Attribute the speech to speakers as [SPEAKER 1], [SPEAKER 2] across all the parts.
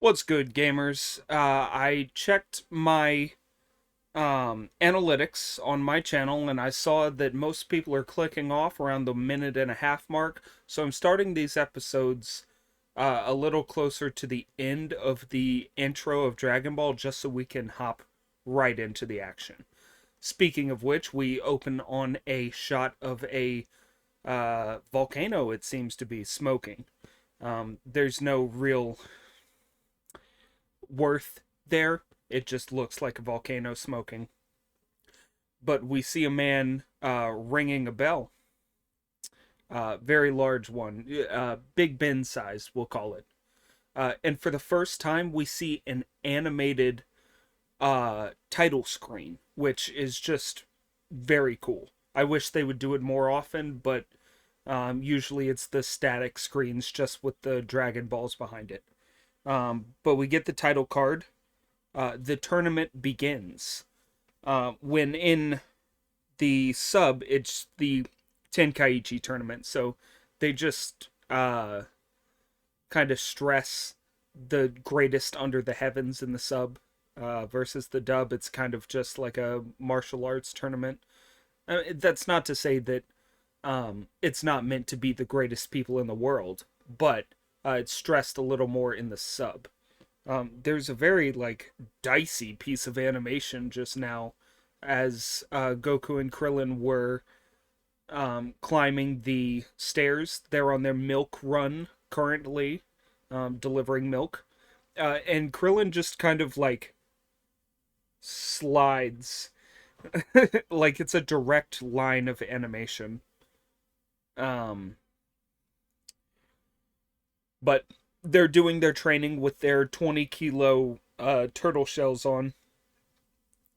[SPEAKER 1] What's good, gamers? I checked my analytics on my channel and I saw that most people are clicking off around the minute and a half mark. So I'm starting these episodes a little closer to the end of the intro of Dragon Ball just so we can hop right into the action. Speaking of which, we open on a shot of a volcano, it seems to be smoking. There's no real worth there. It just looks like a volcano smoking. But we see a man ringing a bell. Very large one. Big Ben sized, we'll call it. And for the first time, we see an animated title screen, which is just very cool. I wish they would do it more often, but usually it's the static screens just with the Dragon Balls behind it. But we get the title card. The tournament begins. When in the sub, it's the Tenkaichi tournament. So they just kind of stress the greatest under the heavens in the sub versus the dub. It's kind of just like a martial arts tournament. That's not to say that it's not meant to be the greatest people in the world, but it's stressed a little more in the sub. There's a very like dicey piece of animation just now as Goku and Krillin were climbing the stairs. They're on their milk run currently, delivering milk. And Krillin just kind of like slides like it's a direct line of animation. Um, but they're doing their training with their 20 kilo turtle shells on,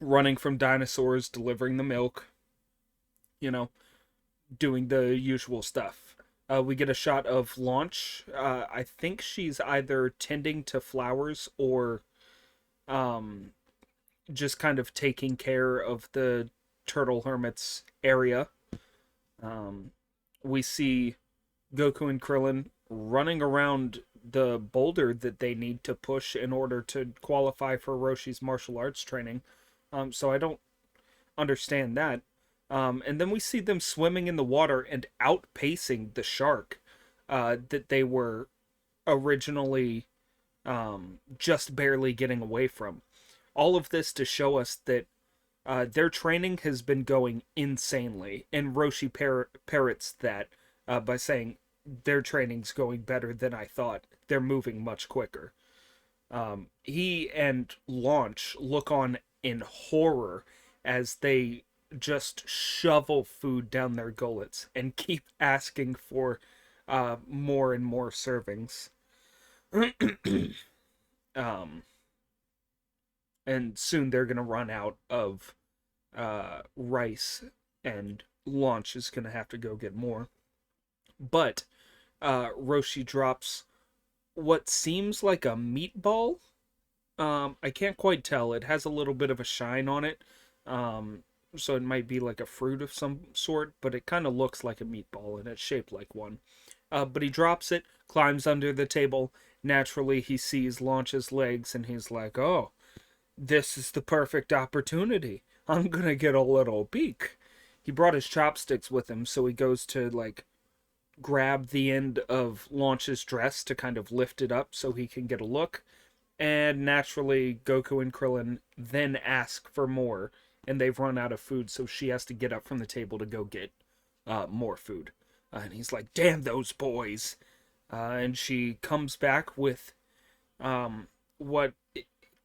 [SPEAKER 1] running from dinosaurs, delivering the milk, you know, doing the usual stuff. We get a shot of Launch. I think she's either tending to flowers or um, just kind of taking care of the turtle hermit's area. We see Goku and Krillin running around the boulder that they need to push in order to qualify for Roshi's martial arts training. So I don't understand that. And then we see them swimming in the water and outpacing the shark that they were originally just barely getting away from. All of this to show us that their training has been going insanely, and Roshi parrots that by saying their training's going better than I thought. They're moving much quicker. He and Launch look on in horror as they just shovel food down their gullets and keep asking for more and more servings. um, and soon they're gonna run out of rice, and Launch is gonna have to go get more. But Roshi drops what seems like a meatball. I can't quite tell. It has a little bit of a shine on it. So it might be like a fruit of some sort, but it kind of looks like a meatball and it's shaped like one. But he drops it, climbs under the table. Naturally, he sees Launch's legs and he's like, oh, this is the perfect opportunity. I'm gonna get a little beak. He brought his chopsticks with him, so he goes to like grab the end of Launch's dress to kind of lift it up so he can get a look. And naturally, Goku and Krillin then ask for more, and they've run out of food, so she has to get up from the table to go get more food. And he's like, damn those boys. And she comes back with what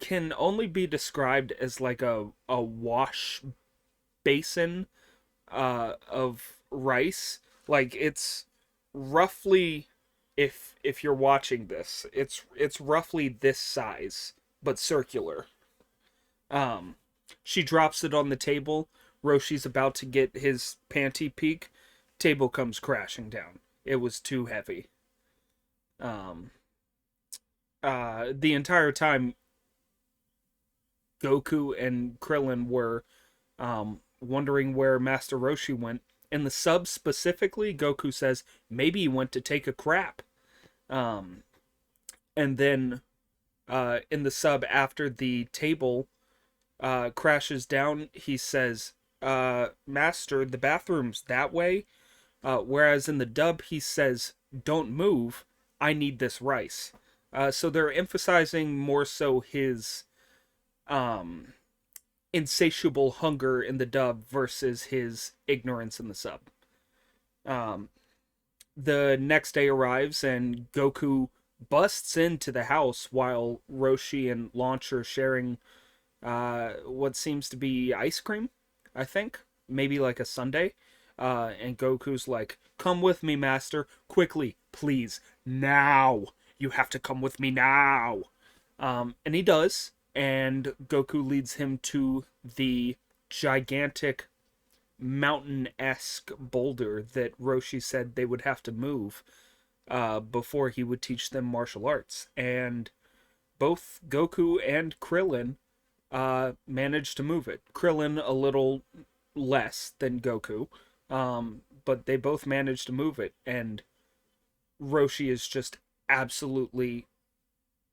[SPEAKER 1] can only be described as like a wash basin of rice. Like it's roughly, if you're watching this, it's roughly this size but circular. She drops it on the table. Roshi's about to get his panty peek. Table comes crashing down. It was too heavy. um the entire time Goku and Krillin were wondering where Master Roshi went. In the sub specifically, Goku says maybe he went to take a crap. Um, and then In the sub, after the table crashes down, he says, Master, the bathroom's that way. Whereas in the dub, he says, Don't move. I need this rice. So they're emphasizing more so his um, insatiable hunger in the dub versus his ignorance in the sub. Um, the next day arrives and Goku busts into the house while Roshi and Launch are sharing what seems to be ice cream, I think. Maybe like a sundae. And Goku's like, Come with me, master. Quickly, please. Now. You have to come with me now. And he does. And Goku leads him to the gigantic mountain esque boulder that Roshi said they would have to move before he would teach them martial arts. And both Goku and Krillin managed to move it. Krillin a little less than Goku, but they both managed to move it. And Roshi is just absolutely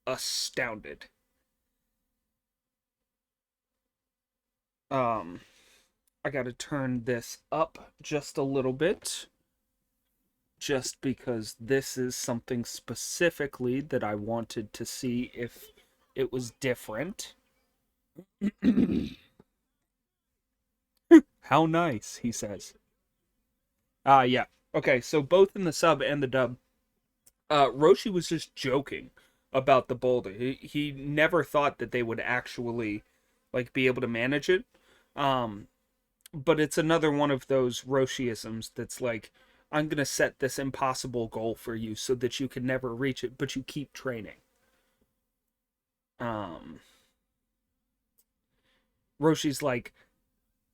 [SPEAKER 1] astounded. Um, I got to turn this up just a little bit, just because this is something specifically that I wanted to see if it was different. How nice, he says. Yeah. Okay, so both in the sub and the dub, Roshi was just joking about the boulder. He never thought that they would actually like be able to manage it. Um, but it's another one of those Roshiisms that's like, I'm gonna set this impossible goal for you so that you can never reach it, but you keep training. Um, Roshi's like,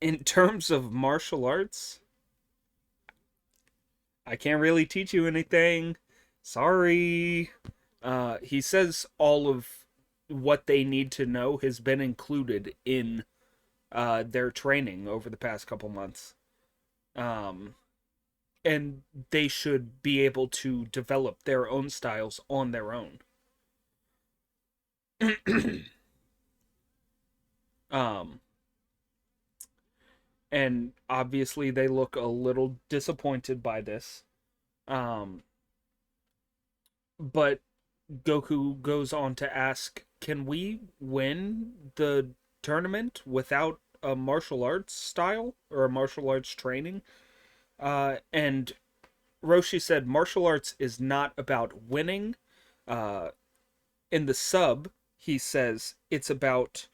[SPEAKER 1] in terms of martial arts, I can't really teach you anything. Sorry. He says all of what they need to know has been included in their training over the past couple months. Um, and they should be able to develop their own styles on their own. um, and obviously they look a little disappointed by this. Um, but Goku goes on to ask, "Can we win the tournament without a martial arts style or a martial arts training?" And Roshi said, "Martial arts is not about winning." Uh, in the sub, he says it's about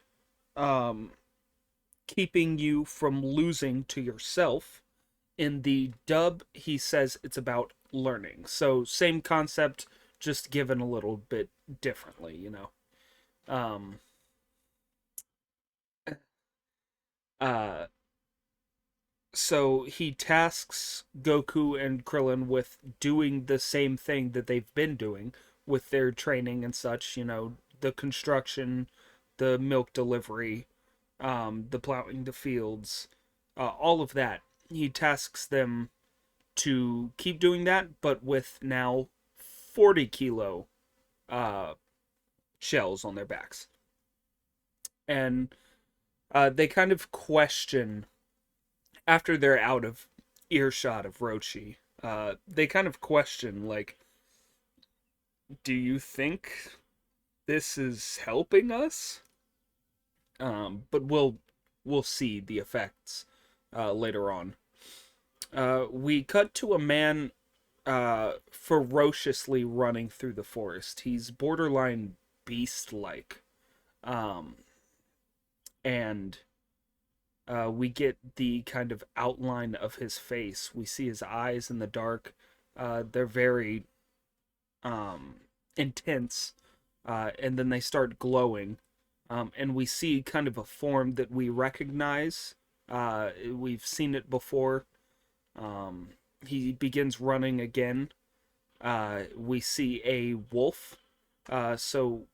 [SPEAKER 1] um, keeping you from losing to yourself. In the dub, he says it's about learning. So same concept, just given a little bit differently, you know. Um, uh, so he tasks Goku and Krillin with doing the same thing that they've been doing with their training and such, you know, the construction, the milk delivery, the plowing the fields, all of that. He tasks them to keep doing that, but with now 40 kilo uh, shells on their backs. And they kind of question, after they're out of earshot of Rochi, they kind of question, like, do you think this is helping us? But we'll see the effects later on. We cut to a man ferociously running through the forest. He's borderline beast-like, um, and we get the kind of outline of his face. We see his eyes in the dark. They're very um, intense, and then they start glowing. And we see kind of a form that we recognize. We've seen it before. Um, he begins running again. We see a wolf. So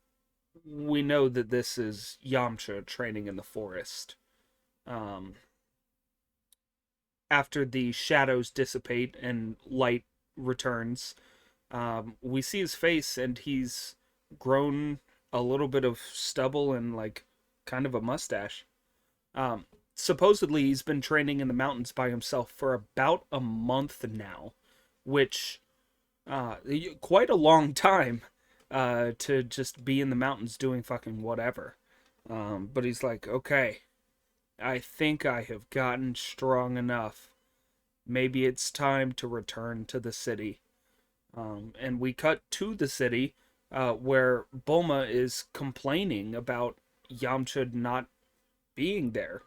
[SPEAKER 1] we know that this is Yamcha training in the forest. Um, After the shadows dissipate and light returns, we see his face, and he's grown a little bit of stubble and like kind of a mustache. Um, Supposedly he's been training in the mountains by himself for about a month now, which quite a long time to just be in the mountains doing fucking whatever. But he's like, okay, I think I have gotten strong enough. Maybe it's time to return to the city. And we cut to the city where Bulma is complaining about Yamcha not being there.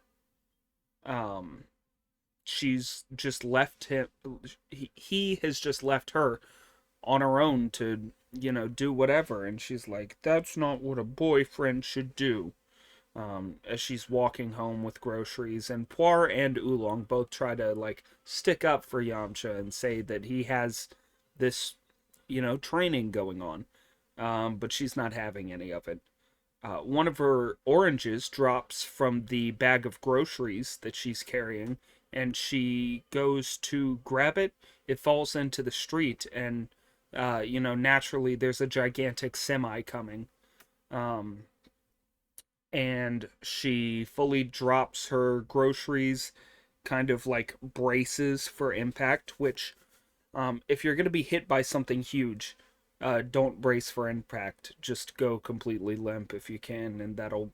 [SPEAKER 1] Um, she's just left him. He has just left her on her own to, do whatever. And she's like, that's not what a boyfriend should do. As she's walking home with groceries, and Poir and Oolong both try to like stick up for Yamcha and say that he has this, training going on, but she's not having any of it. One of her oranges drops from the bag of groceries that she's carrying, and she goes to grab it. It falls into the street, and naturally there's a gigantic semi coming. Um, and she fully drops her groceries, kind of like braces for impact, which, if you're going to be hit by something huge, don't brace for impact. Just go completely limp if you can, and that'll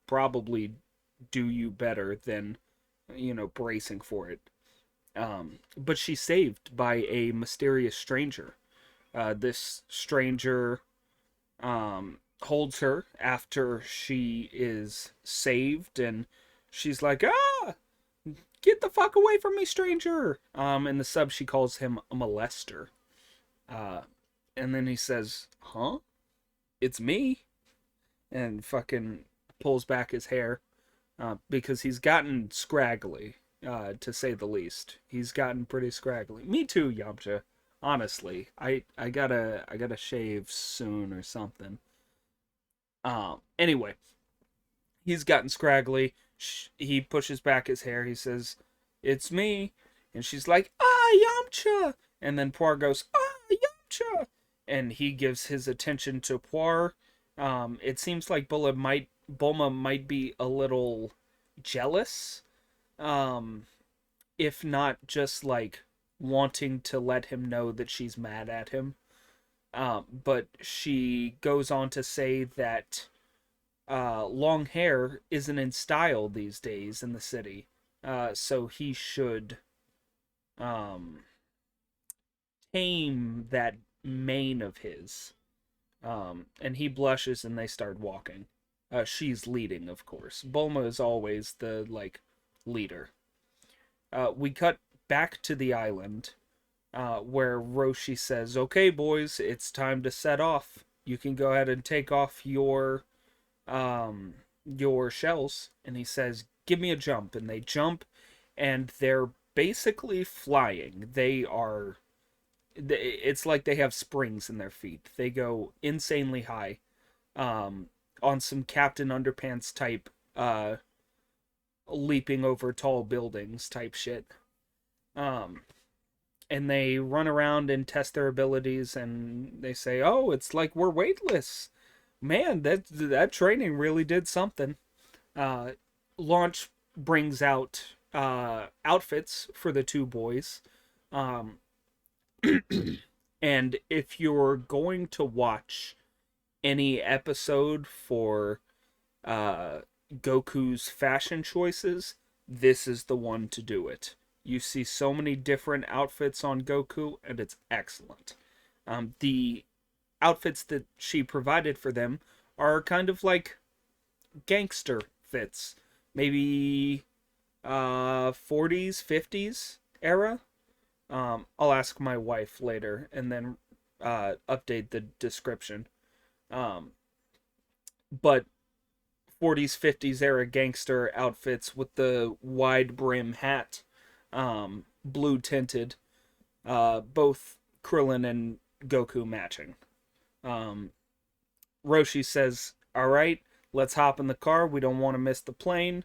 [SPEAKER 1] probably do you better than, bracing for it. But she's saved by a mysterious stranger. This stranger holds her after she is saved, and she's like, ah, get the fuck away from me, stranger. In the sub, she calls him a molester. Uh, and then he says, huh? It's me. And fucking pulls back his hair because he's gotten scraggly, to say the least. He's gotten pretty scraggly. Me too, Yamcha. Honestly, I gotta shave soon or something. Anyway, he's gotten scraggly. He pushes back his hair. He says, "It's me," and she's like, "Ah, Yamcha!" And then Poir goes, "Ah, Yamcha!" And he gives his attention to Poir. It seems like Bulma might be a little jealous, um, if not just like wanting to let him know that she's mad at him. But she goes on to say that long hair isn't in style these days in the city. So he should um, tame that mane of his. And he blushes and they start walking. She's leading, of course. Bulma is always the, like, leader. We cut back to the island where Roshi says, okay, boys, it's time to set off. You can go ahead and take off your shells. And he says, give me a jump. And they jump, and they're basically flying. It's like they have springs in their feet. They go insanely high, on some Captain Underpants type, leaping over tall buildings type shit. Um, and they run around and test their abilities, and they say, "Oh, it's like we're weightless." Man, that training really did something. Uh, Launch brings out outfits for the two boys. Um, and if you're going to watch any episode for uh, Goku's fashion choices, this is the one to do it. You see so many different outfits on Goku, and it's excellent. The outfits that she provided for them are kind of like gangster fits. Maybe 40s, 50s era. I'll ask my wife later and then update the description. Um, but 40s, 50s era gangster outfits with the wide brim hat, blue tinted, both Krillin and Goku matching. Um, Roshi says, all right, let's hop in the car. We don't want to miss the plane.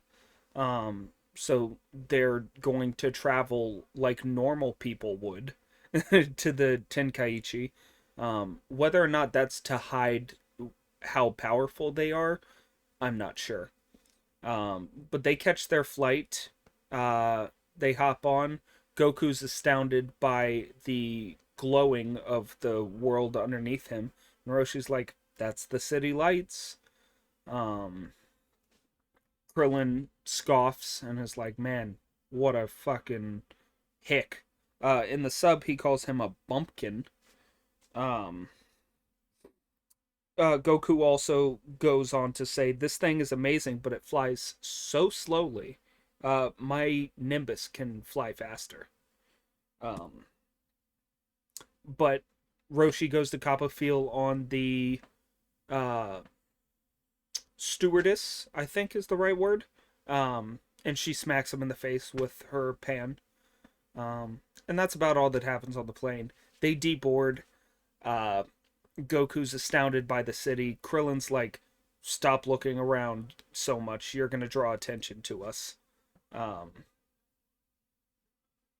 [SPEAKER 1] So they're going to travel like normal people would to the Tenkaichi. Whether or not that's to hide how powerful they are, I'm not sure. But they catch their flight. Uh, they hop on. Goku's astounded by the glowing of the world underneath him. And Roshi's like, "That's the city lights." Um, Krillin scoffs and is like, "Man, what a fucking hick." In the sub, he calls him a bumpkin. Um, Goku also goes on to say, "This thing is amazing, but it flies so slowly. My Nimbus can fly faster." Um, but Roshi goes to Copperfield on the uh, stewardess, I think is the right word. And she smacks him in the face with her pan. And that's about all that happens on the plane. They deboard. Uh, Goku's astounded by the city. Krillin's like, "Stop looking around so much. You're gonna draw attention to us." Um,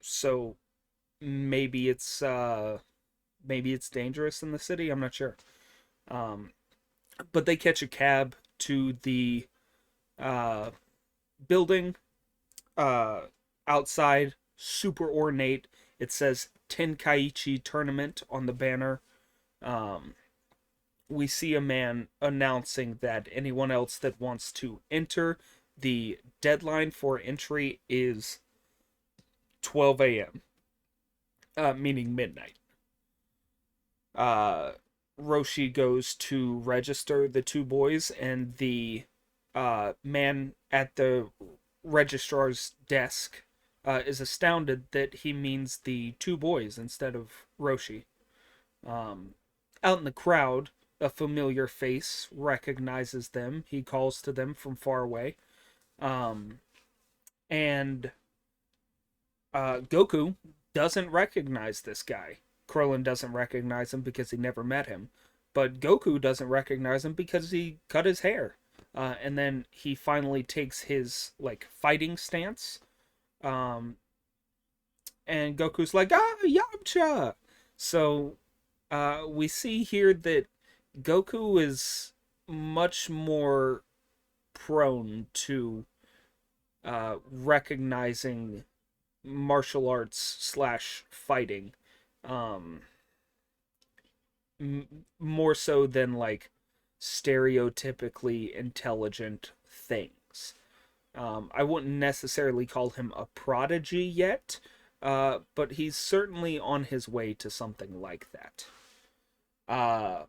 [SPEAKER 1] so maybe it's dangerous in the city. I'm not sure. Um, but they catch a cab to the uh, building uh, outside. Super ornate. It says Tenkaichi tournament on the banner. Um, we see a man announcing that anyone else that wants to enter, the deadline for entry is 12 a.m., meaning midnight. Uh, Roshi goes to register the two boys, and the man at the registrar's desk is astounded that he means the two boys instead of Roshi. Um, Out in the crowd, a familiar face recognizes them. He calls to them from far away. Um, and Goku doesn't recognize this guy. Krillin doesn't recognize him because he never met him. But Goku doesn't recognize him because he cut his hair. And then he finally takes his like fighting stance. Um, and Goku's like, "Ah, Yamcha!" So we see here that Goku is much more prone to recognizing martial arts slash fighting, um, more so than like stereotypically intelligent things. I wouldn't necessarily call him a prodigy yet, but he's certainly on his way to something like that. Uh,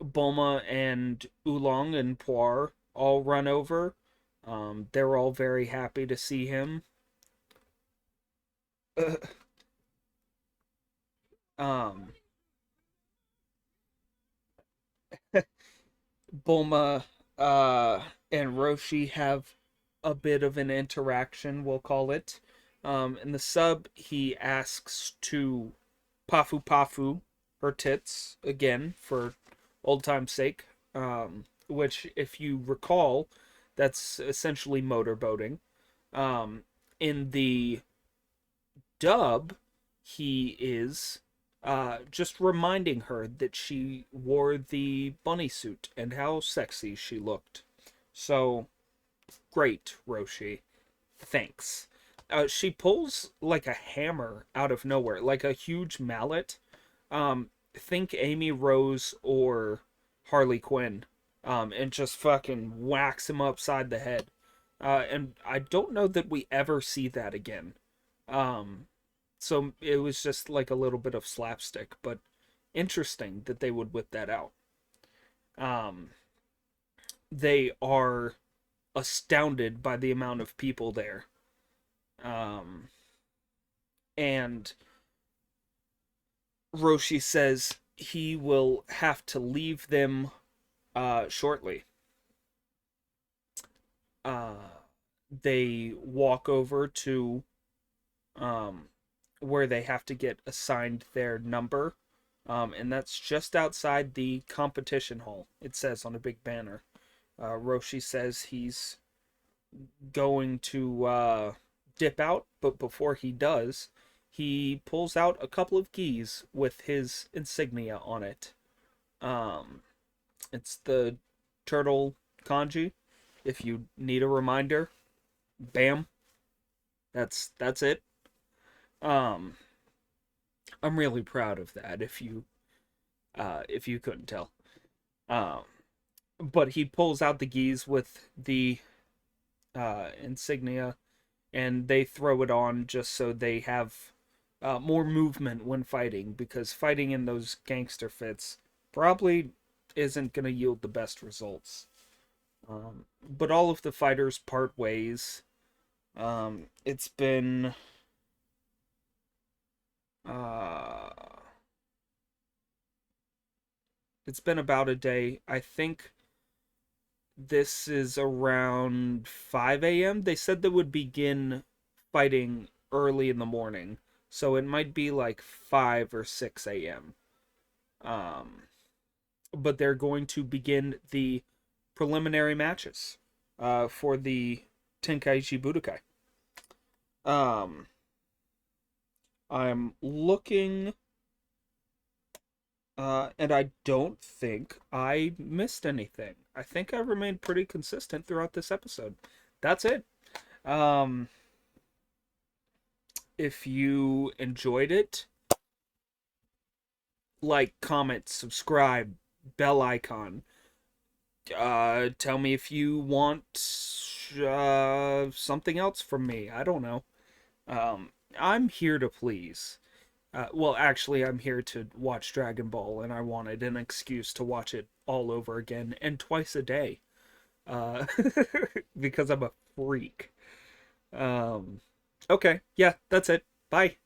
[SPEAKER 1] Bulma and Oolong and Poir all run over. They're all very happy to see him. um, Bulma and Roshi have a bit of an interaction, we'll call it. In the sub, he asks to Pafu Pafu her tits again for old time's sake. Which, if you recall, that's essentially motorboating. Um, in the dub, he is just reminding her that she wore the bunny suit and how sexy she looked. So, great, Roshi. Thanks. She pulls like a hammer out of nowhere, like a huge mallet. Think Amy Rose or Harley Quinn. And just fucking whacks him upside the head. And I don't know that we ever see that again. Um, so it was just like a little bit of slapstick, but interesting that they would whip that out. Um, they are astounded by the amount of people there. Um, and Roshi says he will have to leave them shortly. Uh, they walk over to um, where they have to get assigned their number. And that's just outside the competition hall. It says on a big banner. Roshi says he's going to dip out, but before he does, he pulls out a couple of keys with his insignia on it. Um, It's the turtle kanji. If you need a reminder, bam, that's it. Um, I'm really proud of that. If you couldn't tell, um, but he pulls out the gis with the insignia, and they throw it on just so they have more movement when fighting, because fighting in those gangster fits probably isn't going to yield the best results. But all of the fighters part ways. It's been uh, it's been about a day. I think this is around 5 a.m. They said they would begin fighting early in the morning, so it might be like 5 or 6 a.m. Um, but they're going to begin the preliminary matches for the Tenkaichi Budokai. Um, I'm looking, and I don't think I missed anything. I think I remained pretty consistent throughout this episode. That's it. Um, if you enjoyed it, like, comment, subscribe, bell icon. Tell me if you want something else from me. I don't know. I'm here to please. Well, actually, I'm here to watch Dragon Ball, and I wanted an excuse to watch it all over again and twice a day. Uh, because I'm a freak. Um, okay, yeah, that's it. Bye.